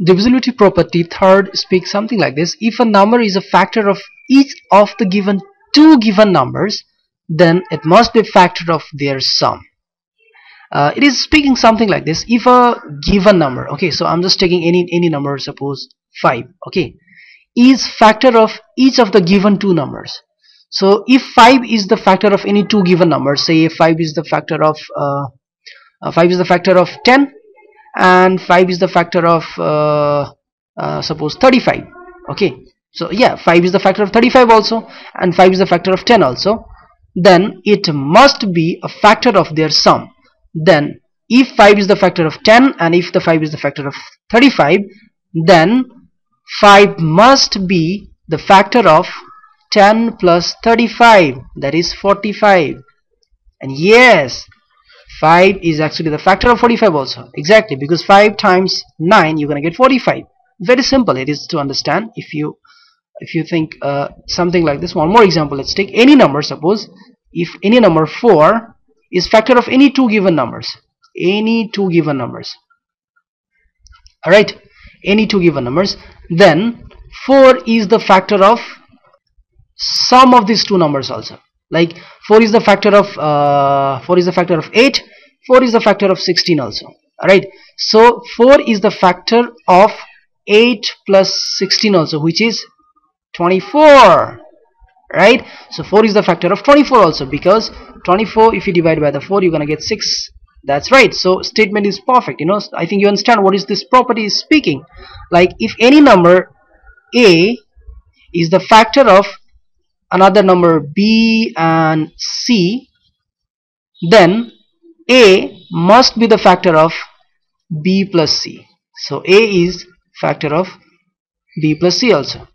Divisibility property third speaks something like this: if a number is a factor of each of the given two given numbers, then it must be a factor of their sum. It is speaking something like this: if a given number, okay, so I'm just taking any number, suppose 5, okay, is factor of each of the given two numbers. So if 5 is the factor of any two given numbers, say 5 is the factor of 10, and 5 is the factor of suppose 35, okay, so yeah, 5 is the factor of 35 also, and 5 is the factor of 10 also, then it must be a factor of their sum. Then if 5 is the factor of 10 and if the 5 is the factor of 35, then 5 must be the factor of 10 plus 35, that is 45. And yes, 5 is actually the factor of 45 also, exactly, because 5 times 9 you're gonna get 45. Very simple it is to understand if you think something like this. One more example, let's take any number. Suppose if any number 4 is factor of any two given numbers, alright, any two given numbers, then 4 is the factor of sum of these two numbers also. Like 4 is the factor of 8, 4 is the factor of 16 also, alright. So 4 is the factor of 8 plus 16 also, which is 24, right? So 4 is the factor of 24 also, because 24, if you divide by the 4, you're gonna get 6. That's right. So statement is perfect. I think you understand what is this property is speaking. Like if any number a is the factor of another number b and c, then a must be the factor of b plus c. So a is factor of b plus c also,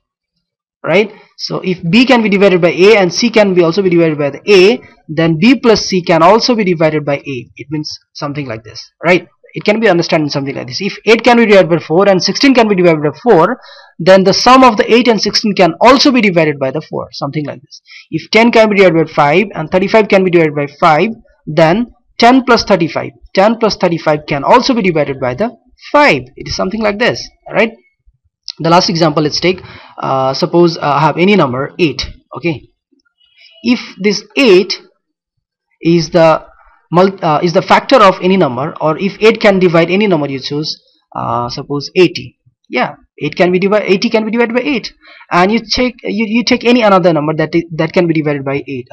right? So if b can be divided by a and c can be also be divided by the a, then b plus c can also be divided by a. It means something like this, right? It can be understood in something like this. If 8 can be divided by 4 and 16 can be divided by 4, then the sum of the 8 and 16 can also be divided by the 4, something like this. If 10 can be divided by 5 and 35 can be divided by 5, then 10 plus 35 can also be divided by the 5. It is something like this, right? The last example, let's take suppose I have any number 8, okay. If this 8 is the factor of any number, or if 8 can divide any number you choose, suppose 80, yeah, 80 can be divided by 8, and you take any another number that can be divided by 8,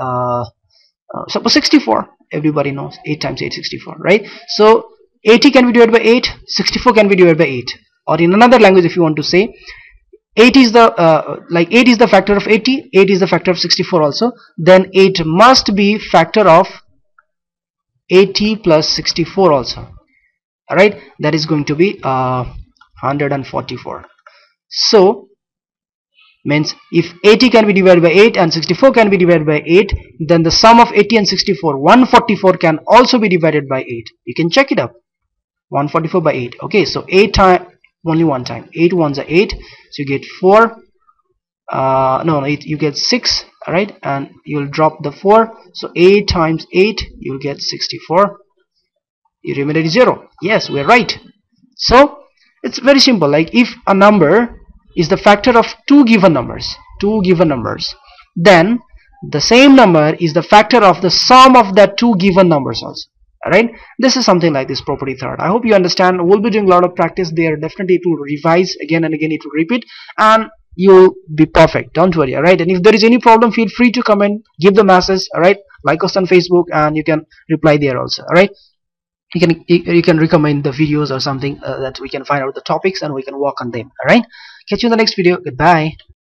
suppose 64. Everybody knows 8 times 8 64, right? So 80 can be divided by 8, 64 can be divided by 8. Or in another language, if you want to say 8 is the 8 is the factor of 80, 8 is the factor of 64 also, then 8 must be factor of 80 plus 64 also, alright, that is going to be 144. So means if 80 can be divided by 8 and 64 can be divided by 8, then the sum of 80 and 64, 144, can also be divided by 8. You can check it up, 144 by 8, okay. So 8 times, only one time, 8 ones are 8, so you get 4, you get 6, alright, and you'll drop the 4, so 8 times 8 you'll get 64. You remember it is 0. Yes, we're right. So it's very simple. Like if a number is the factor of two given numbers, then the same number is the factor of the sum of that two given numbers also. Alright, this is something like this property third. I hope you understand. We'll be doing a lot of practice there. Definitely it will revise again and again, it will repeat, and you'll be perfect. Don't worry, alright. And if there is any problem, feel free to comment, give the message, alright. Like us on Facebook, and you can reply there also, alright. You can recommend the videos or something that we can find out the topics and we can work on them, alright. Catch you in the next video. Goodbye.